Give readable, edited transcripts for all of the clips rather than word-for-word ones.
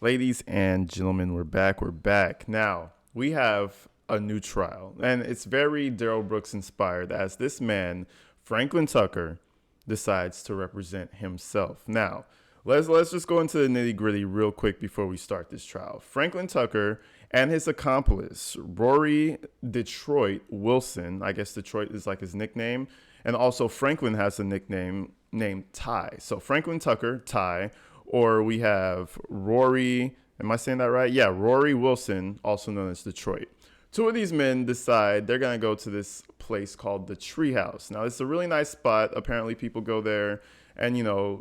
Ladies and gentlemen, we're back. We're back. Now, we have a new trial, and it's very Darrell Brooks inspired as this man, Franklin Tucker, decides to represent himself. Now, let's just go into the nitty gritty real quick before we start this trial. Franklin Tucker and his accomplice, Rory Detroit Wilson, I guess Detroit is like his nickname, and also Franklin has a nickname named Ty. So Franklin Tucker, Ty, or we have Rory. Am I saying that right? Yeah, Rory Wilson, also known as Detroit. Two of these men decide they're gonna go to this place called the Treehouse. Now, it's a really nice spot. Apparently, people go there, and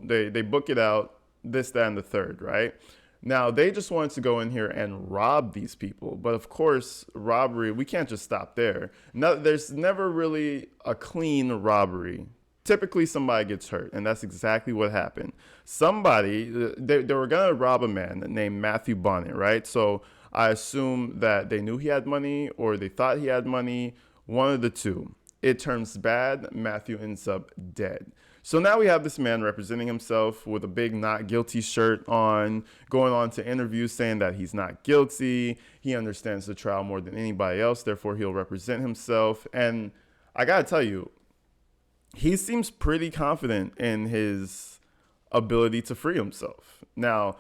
they book it out. This, that, and the third, right? Now, they just wanted to go in here and rob these people. But of course, robbery, we can't just stop there. No, there's never really a clean robbery. Typically, somebody gets hurt, and that's exactly what happened. They were going to rob a man named Matthew Bonnet, right? So I assume that they knew he had money or they thought he had money, one of the two. It turns bad. Matthew ends up dead. So now we have this man representing himself with a big not guilty shirt on, going on to interviews saying that he's not guilty. He understands the trial more than anybody else, therefore he'll represent himself. And I gotta tell you, he seems pretty confident in his ability to free himself. Now,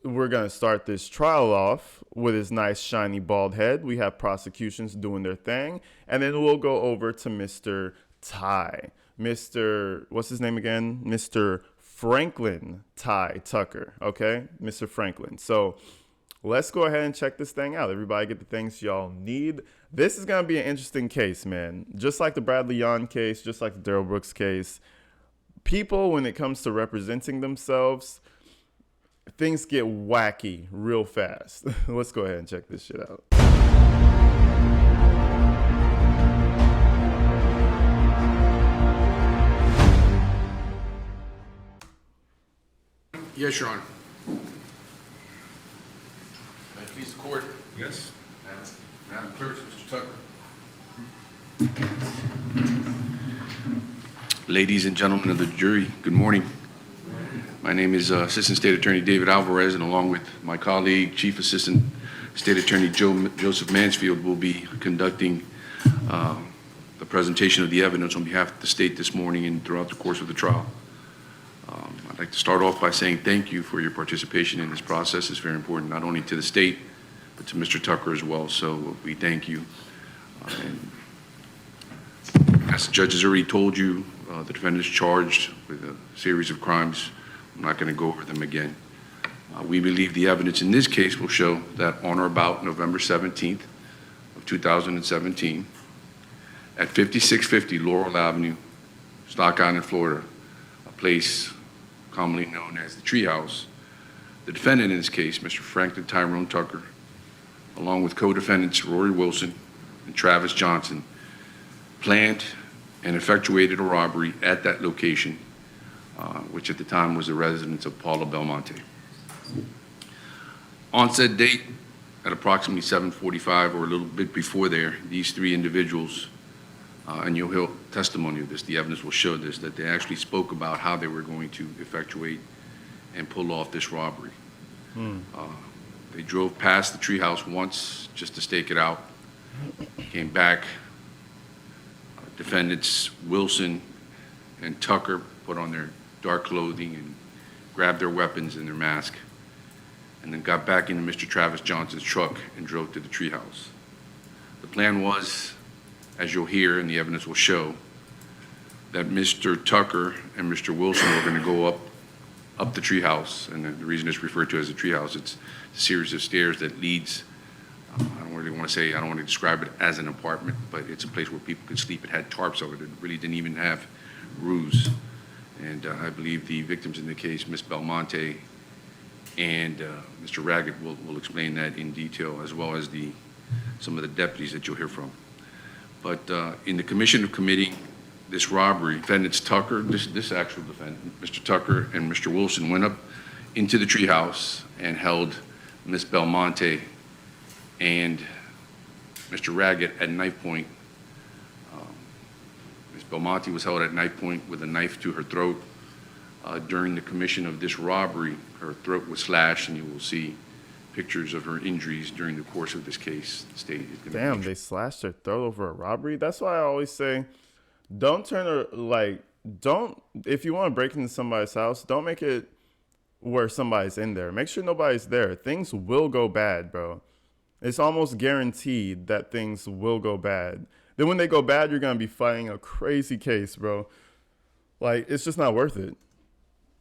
we're going to start this trial off with his nice shiny bald head. We have prosecutions doing their thing. And then we'll go over to Mr. Ty. What's his name again? Mr. Franklin Ty Tucker. Okay? Mr. Franklin. So let's go ahead and check this thing out. Everybody get the things y'all need. This is going to be an interesting case, man. Just like the Bradley Yon case, just like the Darrell Brooks case, people, when it comes to representing themselves, things get wacky real fast. Let's go ahead and check this shit out. Yes, Your Honor. May it please the court? Yes. Madam Clerk, Mr. Tucker. Ladies and gentlemen of the jury, good morning. My name is Assistant State Attorney David Alvarez, and along with my colleague, Chief Assistant State Attorney Joseph Mansfield, will be conducting the presentation of the evidence on behalf of the state this morning and throughout the course of the trial. I'd like to start off by saying thank you for your participation in this process. It's very important, not only to the state, but to Mr. Tucker as well. So we thank you. And as the judge has already told you, the defendant is charged with a series of crimes. I'm not going to go over them again. We believe the evidence in this case will show that on or about November 17th of 2017, at 5650 Laurel Avenue, Stock Island, Florida, a place commonly known as the Treehouse, the defendant in this case, Mr. Franklin Tyrone Tucker, along with co-defendants Rory Wilson and Travis Johnson, planned and effectuated a robbery at that location, which at the time was the residence of Paula Belmonte. On said date, at approximately 7:45 or a little bit before there, these three individuals, and you'll hear testimony of this, the evidence will show this, that they actually spoke about how they were going to effectuate and pull off this robbery. They drove past the Treehouse once just to stake it out, came back. Defendants Wilson and Tucker put on their dark clothing and grabbed their weapons and their mask, and then got back into Mr. Travis Johnson's truck and drove to the Treehouse. The plan was, as you'll hear and the evidence will show, that Mr. Tucker and Mr. Wilson were going to go up the Treehouse, and the reason it's referred to as the Treehouse, it's a series of stairs that leads, I don't want to describe it as an apartment, but it's a place where people could sleep. It had tarps over it. It really didn't even have roofs. And I believe the victims in the case, Ms. Belmonte and Mr. Raggett, will explain that in detail, as well as some of the deputies that you'll hear from. But in the commission of committing this robbery, defendants Tucker, this actual defendant, Mr. Tucker and Mr. Wilson, went up into the Treehouse and held Ms. Belmonte and Mr. Raggett at knife point. Ms. Belmonte was held at knife point with a knife to her throat. During the commission of this robbery, her throat was slashed, and you will see pictures of her injuries during the course of this case. The state is gonna Damn, they slashed their throat over a robbery. That's why I always say, don't turn a don't if you want to break into somebody's house, don't make it where somebody's in there. Make sure nobody's there. Things will go bad, bro. It's almost guaranteed that things will go bad. Then when they go bad, you're gonna be fighting a crazy case, bro. Like, it's just not worth it.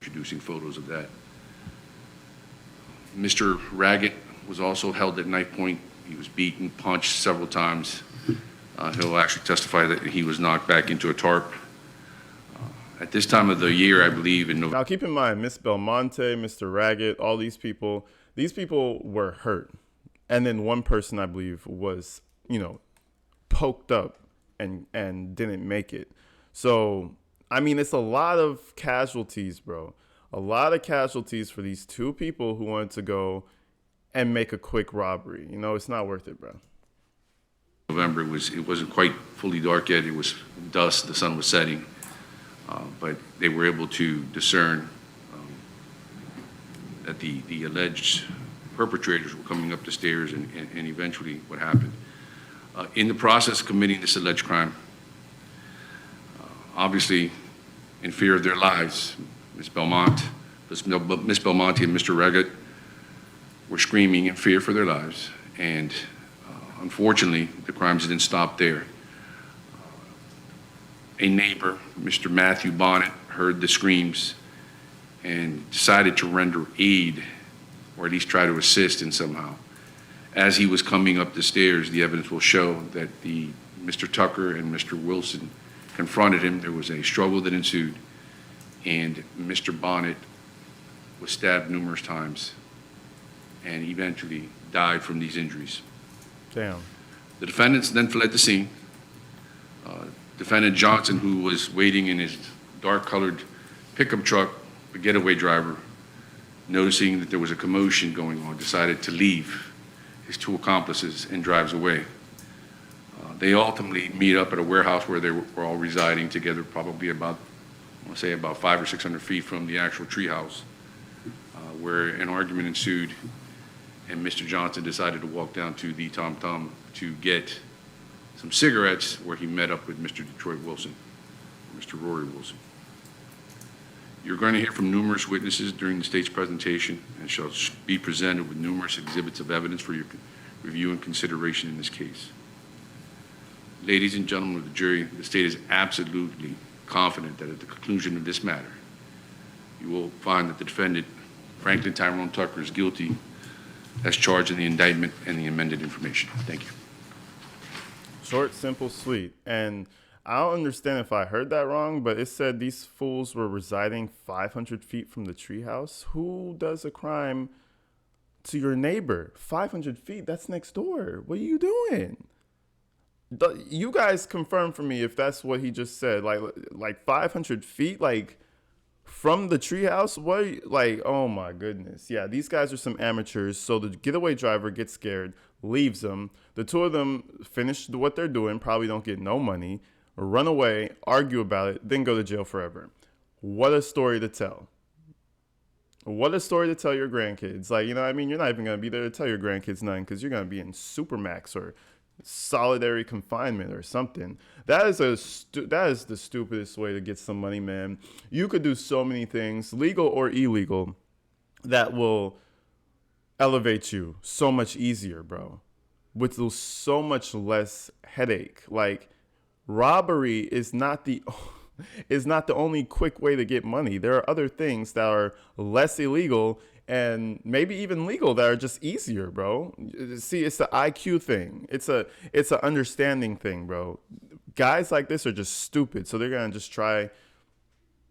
introducing photos of that. Mr. Raggett was also held at knife point. He was beaten, punched several times. He'll actually testify that he was knocked back into a tarp. At this time of the year, I believe in November. Now, keep in mind, Miss Belmonte, Mr. Raggett, all these people were hurt. And then one person, I believe, was, poked up and didn't make it. So, I mean, it's a lot of casualties, bro. A lot of casualties for these two people who wanted to go and make a quick robbery. It's not worth it, bro. November, it wasn't quite fully dark yet. It was dusk, the sun was setting. But they were able to discern that the alleged perpetrators were coming up the stairs and eventually what happened. In the process of committing this alleged crime, obviously in fear of their lives, Miss Belmonte and Mr. Raggett were screaming in fear for their lives. And unfortunately, the crimes didn't stop there. A neighbor, Mr. Matthew Bonnet, heard the screams and decided to render aid, or at least try to assist in somehow. As he was coming up the stairs, the evidence will show that Mr. Tucker and Mr. Wilson confronted him. There was a struggle that ensued, and Mr. Bonnet was stabbed numerous times and eventually died from these injuries. Damn. The defendants then fled the scene. Defendant Johnson, who was waiting in his dark-colored pickup truck, the getaway driver, noticing that there was a commotion going on, decided to leave his two accomplices and drives away. They ultimately meet up at a warehouse where they were all residing together, probably about 500 or 600 feet from the actual Treehouse, where an argument ensued, and Mr. Johnson decided to walk down to the Tom Tom to get some cigarettes, where he met up with Mr. Detroit Wilson, Mr. Rory Wilson. You're going to hear from numerous witnesses during the state's presentation and shall be presented with numerous exhibits of evidence for your review and consideration in this case. Ladies and gentlemen of the jury, the state is absolutely confident that at the conclusion of this matter, you will find that the defendant, Franklin Tyrone Tucker, is guilty as charged in the indictment and the amended information. Thank you. Short, simple, sweet. And I don't understand if I heard that wrong, but it said these fools were residing 500 feet from the treehouse. Who does a crime to your neighbor? 500 feet? That's next door. What are you doing? You guys confirm for me if that's what he just said. Like 500 feet? Like from the treehouse? What? Oh my goodness. Yeah, these guys are some amateurs. So the getaway driver gets scared, leaves them. The two of them finish what they're doing, probably don't get no money, run away, argue about it, then go to jail forever. What a story to tell. What a story to tell your grandkids. You're not even going to be there to tell your grandkids nothing because you're going to be in Supermax or solitary confinement or something. That is the stupidest way to get some money, man. You could do so many things, legal or illegal, that will elevate you so much easier, bro, with so much less headache. Robbery is not the only quick way to get money. There are other things that are less illegal and maybe even legal that are just easier, bro. See, it's the IQ thing. It's an understanding thing, bro. Guys like this are just stupid, so they're gonna just try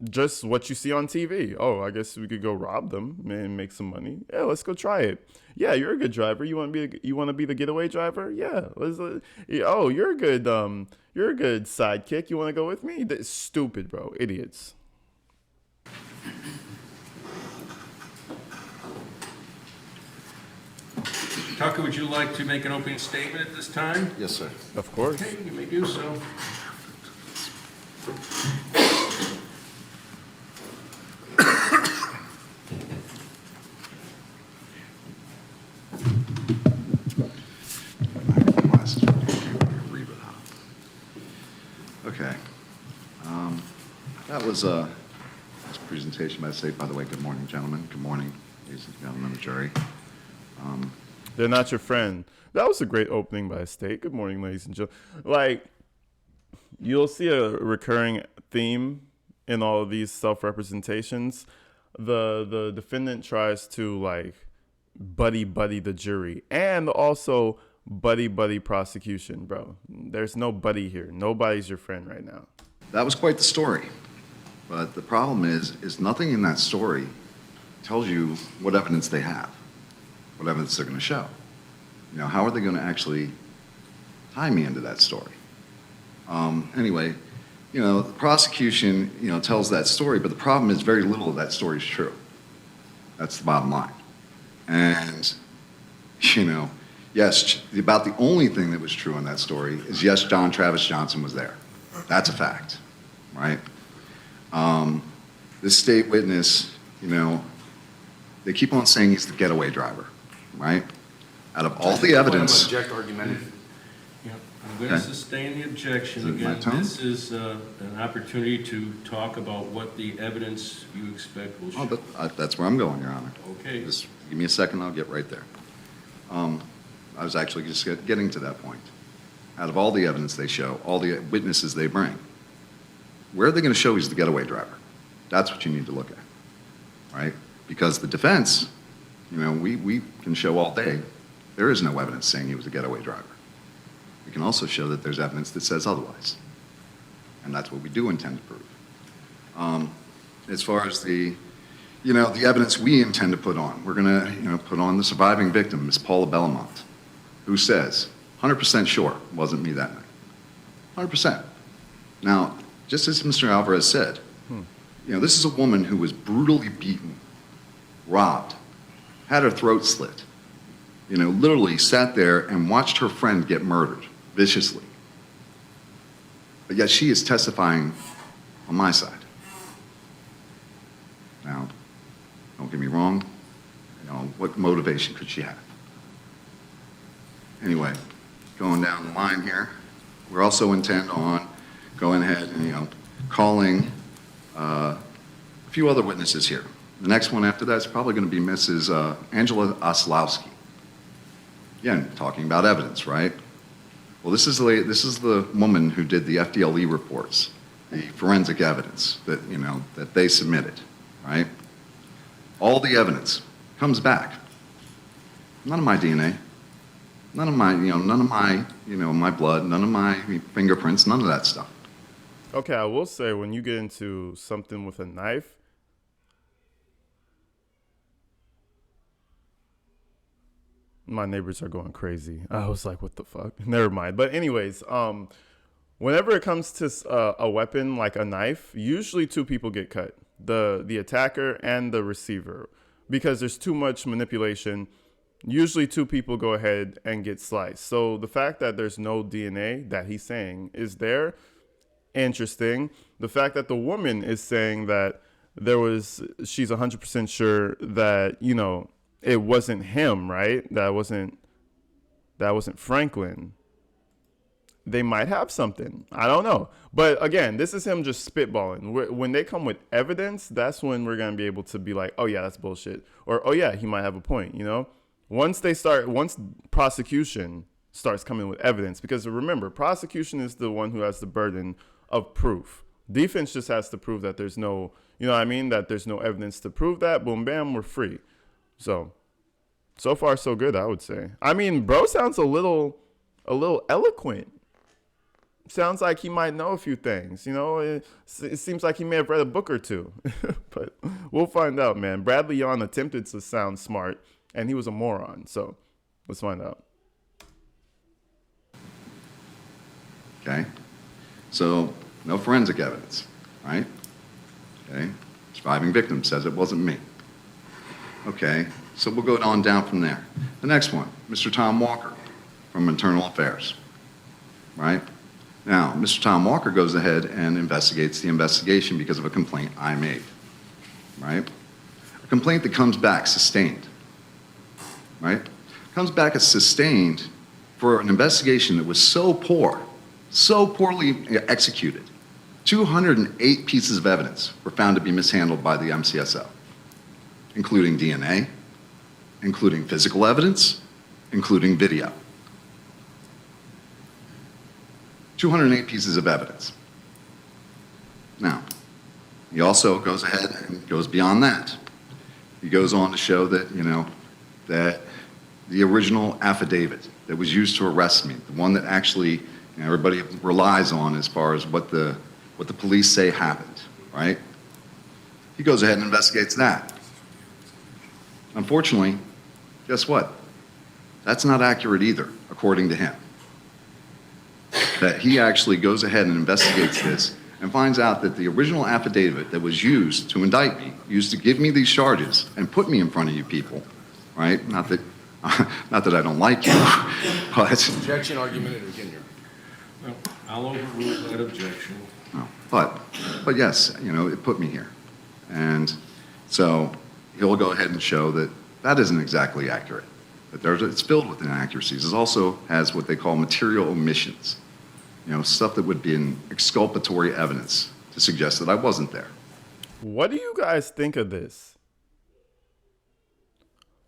just what you see on TV. Oh, I guess we could go rob them and make some money. Yeah, let's go try it. Yeah, you're a good driver. You want to be the getaway driver? Yeah. Oh, you're a good sidekick. You want to go with me? That's stupid, bro. Idiots. Tucker, would you like to make an opening statement at this time? Yes, sir. Of course. Okay, you may do so. was a nice presentation by the state. By the way, good morning, gentlemen. Good morning, ladies and gentlemen of the jury. They're not your friend. That was a great opening by State. Good morning, ladies and gentlemen. Like, you'll see a recurring theme in all of these self-representations. The defendant tries to, like, buddy the jury and also buddy prosecution, bro. There's no buddy here. Nobody's your friend right now. That was quite the story. But the problem is nothing in that story tells you what evidence they have, what evidence they're going to show. You know, how are they going to actually tie me into that story? Anyway, you know, the prosecution, you know, tells that story, but the problem is very little of that story is true. That's the bottom line. And, you know, yes, about the only thing that was true in that story is, yes, John Travis Johnson was there. That's a fact, right? This state witness, you know, they keep on saying he's the getaway driver, right? Out of all the evidence. Object argumentative. Yeah, I'm going to Okay. sustain the objection. Is it my Again, turn? this is an opportunity to talk about what the evidence you expect will show. That's where I'm going, Your Honor. Okay. Just give me a second, I'll get right there. I was actually just getting to that point. Out of all the evidence they show, all the witnesses they bring, where are they going to show he's the getaway driver? That's what you need to look at, right? Because the defense, you know, we can show all day there is no evidence saying he was a getaway driver. We can also show that there's evidence that says otherwise. And that's what we do intend to prove. As far as the evidence we intend to put on, we're going to, you know, put on the surviving victim, Miss Paula Bellamont, who says, 100% sure it wasn't me that night. 100%. Now, just as Mr. Alvarez said, you know, this is a woman who was brutally beaten, robbed, had her throat slit, you know, literally sat there and watched her friend get murdered viciously. But yet she is testifying on my side. Now, don't get me wrong, you know, what motivation could she have? Anyway, going down the line here, we're also intent on going ahead and, you know, calling a few other witnesses here. The next one after that is probably going to be Mrs. Angela Oslowski. Again, talking about evidence, right? Well, this is the woman who did the FDLE reports, the forensic evidence that, you know, that they submitted, right? All the evidence comes back. None of my DNA, none of my, my blood, none of my fingerprints, none of that stuff. Okay, I will say when you get into something with a knife, my neighbors are going crazy. I was like, what the fuck? Never mind. But anyways, whenever it comes to a weapon like a knife, usually two people get cut, the attacker and the receiver, because there's too much manipulation. Usually two people go ahead and get sliced. So the fact that there's no DNA that he's saying is there, interesting. The fact that the woman is saying that she's 100% sure that, you know, it wasn't him, right? That wasn't Franklin. They might have something. I don't know. But again, this is him just spitballing. When they come with evidence, that's when we're going to be able to be like, oh yeah, that's bullshit. Or, oh yeah, he might have a point, you know? Once prosecution starts coming with evidence, because remember, prosecution is the one who has the burden of proof. Defense just has to prove that there's no, you know what I mean? That there's no evidence to prove that. Boom, bam, we're free. So far so good, I would say. I mean, bro sounds a little eloquent. Sounds like he might know a few things, you know? It seems like he may have read a book or two. But we'll find out, man. Bradley Yawn attempted to sound smart, and he was a moron. So let's find out. Okay? So, no forensic evidence, right? Okay? Surviving victim says it wasn't me. Okay, so we'll go on down from there. The next one, Mr. Tom Walker from Internal Affairs, right? Now, Mr. Tom Walker goes ahead and investigates the investigation because of a complaint I made, right? A complaint that comes back sustained, right? Comes back as sustained for an investigation that was so poor, so poorly executed, 208 pieces of evidence were found to be mishandled by the MCSO, including DNA, including physical evidence, including video. 208 pieces of evidence. Now, he also goes ahead and goes beyond that. He goes on to show that, that the original affidavit that was used to arrest me, the one that actually everybody relies on as far as what the police say happened, right? He goes ahead and investigates that. Unfortunately, guess what? That's not accurate either, according to him. That he actually goes ahead and investigates this and finds out that the original affidavit that was used to indict me, used to give me these charges and put me in front of you people, right? Not that I don't like you, but... Objection, argument, and again, Well, I'll overrule that objection. No, but yes, it put me here. And so he'll go ahead and show that that isn't exactly accurate, that it's filled with inaccuracies. It also has what they call material omissions, stuff that would be an exculpatory evidence to suggest that I wasn't there. What do you guys think of this?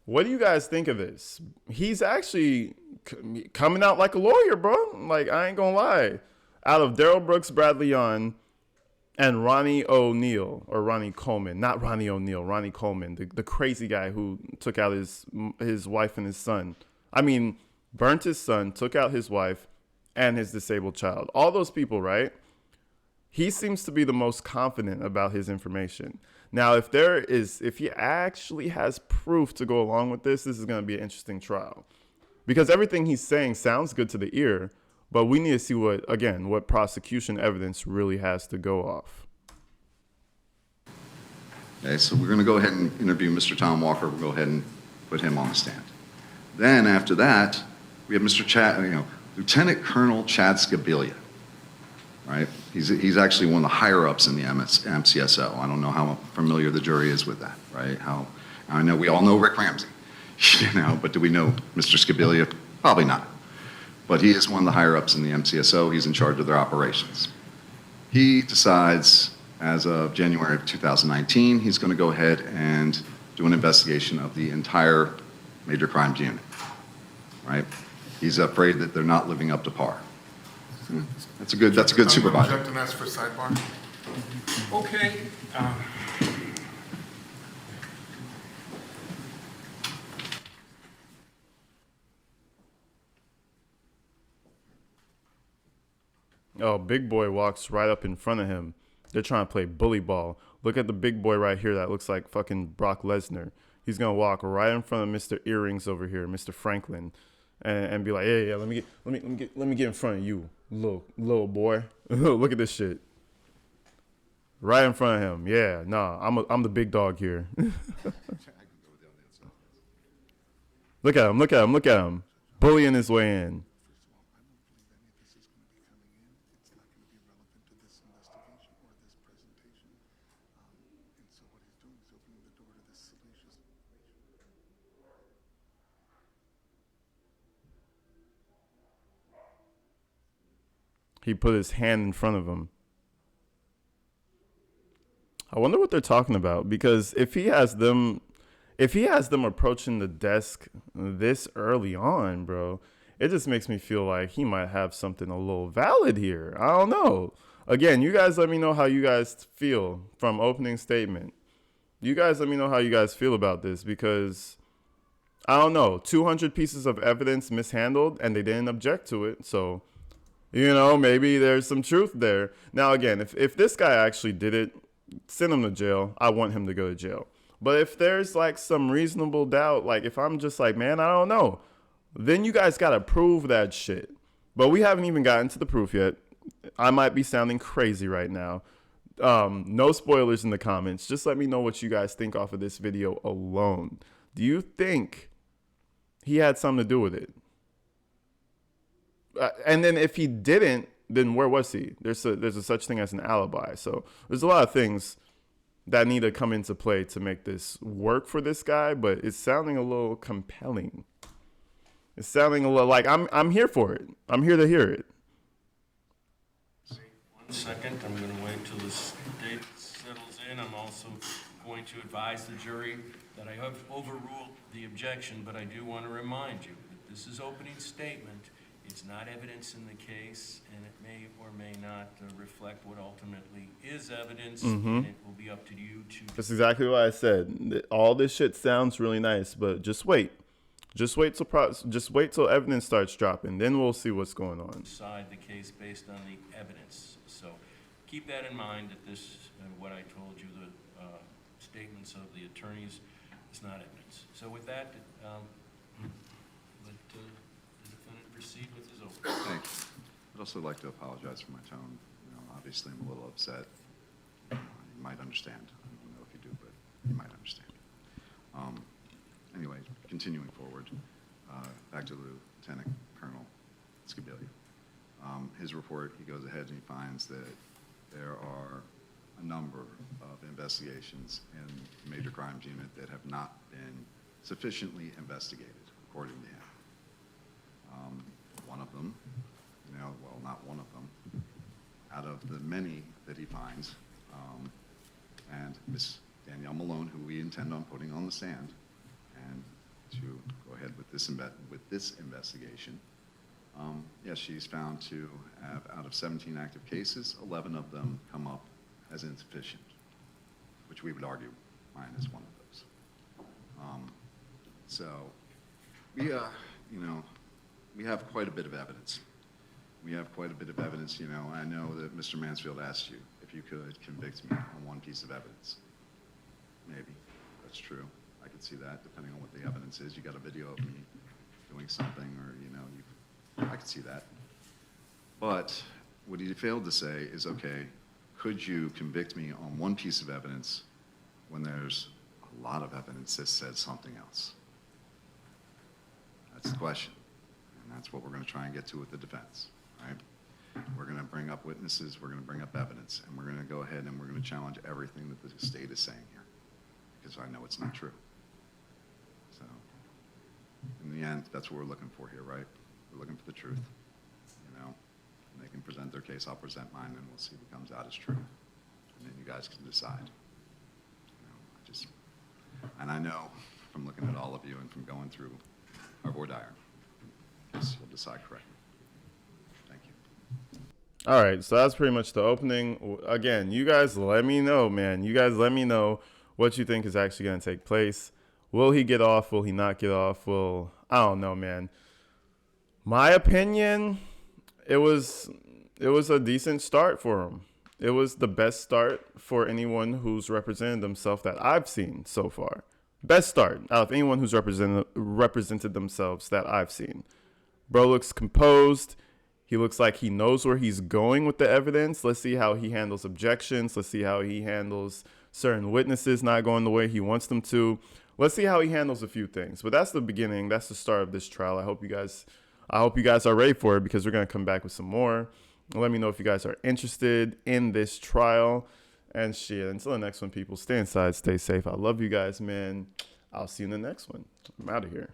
What do you guys think of this? He's actually coming out like a lawyer, bro. Like, I ain't gonna lie. Out of Darrell Brooks, Bradley Young, and Ronnie O'Neal, or Ronnie Coleman. Not Ronnie O'Neal, Ronnie Coleman, the crazy guy who took out his wife and his son. I mean, burnt his son, took out his wife, and his disabled child. All those people, right? He seems to be the most confident about his information. Now, if he actually has proof to go along with this is going to be an interesting trial. Because everything he's saying sounds good to the ear, but we need to see what prosecution evidence really has to go off. Okay, so we're going to go ahead and interview Mr. Tom Walker. We'll go ahead and put him on the stand. Then after that, we have Lieutenant Colonel Chad Scabilia, right? He's actually one of the higher ups in the MCSO. I don't know how familiar the jury is with that, right? I know we all know Rick Ramsey, but do we know Mr. Scabilia? Probably not. But he is one of the higher ups in the MCSO. He's in charge of their operations. He decides, as of January of 2019, he's going to go ahead and do an investigation of the entire major crimes unit, right? He's afraid that they're not living up to par. That's a good supervisor. Object and ask for sidebar. Okay. Oh, big boy walks right up in front of him. They're trying to play bully ball. Look at the big boy right here that looks like fucking Brock Lesnar. He's going to walk right in front of Mr. Earrings over here, Mr. Franklin, and be like, yeah, let me get in front of you, little boy. Look at this shit. Right in front of him. Yeah, nah, I'm the big dog here. Look at him. Bullying his way in. He put his hand in front of him. I wonder what they're talking about, because if he has them approaching the desk this early on, bro, it just makes me feel like he might have something a little valid here. I don't know. Again, you guys let me know how you guys feel from opening statement. You guys let me know how you guys feel about this, because I don't know, 200 pieces of evidence mishandled and they didn't object to it. So, maybe there's some truth there. Now, again, if this guy actually did it, send him to jail. I want him to go to jail. But if there's like some reasonable doubt, like if I'm just like, man, I don't know, then you guys got to prove that shit. But we haven't even gotten to the proof yet. I might be sounding crazy right now. No spoilers in the comments. Just let me know what you guys think off of this video alone. Do you think he had something to do with it? And then if he didn't, then where was he? There's a such thing as an alibi. So there's a lot of things that need to come into play to make this work for this guy, but it's sounding a little compelling. It's sounding a little like I'm here for it. I'm here to hear it. second. I'm going to wait till the state settles in. I'm also going to advise the jury that I have overruled the objection, but I do want to remind you that this is opening statement. It's not evidence in the case, and it may or may not reflect what ultimately is evidence, and it will be up to you to... That's exactly what I said. All this shit sounds really nice, but just wait. Just wait till evidence starts dropping. Then we'll see what's going on. Decide the case based on the evidence. So keep that in mind, that this, what I told you, the statements of the attorneys, is not evidence. So with that, let the defendant proceed with his opening. Thank you. I'd also like to apologize for my tone. Obviously I'm a little upset. You might understand. I don't know if you do, but you might understand. Anyway, continuing forward, back to Lieutenant Colonel Scabilia. His report, he goes ahead and he finds that there are a number of investigations in the Major Crimes Unit that have not been sufficiently investigated, according to him. One of them, well, not one of them, out of the many that he finds, and Miss Danielle Malone, who we intend on putting on the stand, and to go ahead with this investigation. Yes, she's found to have, out of 17 active cases, 11 of them come up as insufficient, which we would argue mine is one of those. So we, we have quite a bit of evidence. We have quite a bit of evidence, I know that Mr. Mansfield asked you if you could convict me on one piece of evidence. Maybe, that's true. I could see that, depending on what the evidence is. You got a video of me doing something, or, I could see that. But what he failed to say is, okay, could you convict me on one piece of evidence when there's a lot of evidence that says something else? That's the question. And that's what we're going to try and get to with the defense, right? We're going to bring up witnesses, we're going to bring up evidence, and we're going to go ahead and we're going to challenge everything that the state is saying here, because I know it's not true. So, in the end, that's what we're looking for here, right? We're looking for the truth, And they can present their case, I'll present mine, and we'll see what comes out as true. And then you guys can decide. And I know from looking at all of you and from going through our voir dire, you'll decide correctly. Thank you. All right, so that's pretty much the opening. Again, you guys let me know, man. You guys let me know what you think is actually going to take place. Will he get off? Will he not get off? I don't know, man. My opinion, it was a decent start for him. It was the best start for anyone who's represented themselves that I've seen so far. Best start out of anyone who's represented themselves that I've seen. Bro looks composed. He looks like he knows where he's going with the evidence. Let's see how he handles objections. Let's see how he handles certain witnesses not going the way he wants them to. Let's see how he handles a few things. But that's the beginning. That's the start of this trial. I hope you guys are ready for it, because we're going to come back with some more. Let me know if you guys are interested in this trial. And shit, until the next one, people, stay inside, stay safe. I love you guys, man. I'll see you in the next one. I'm out of here.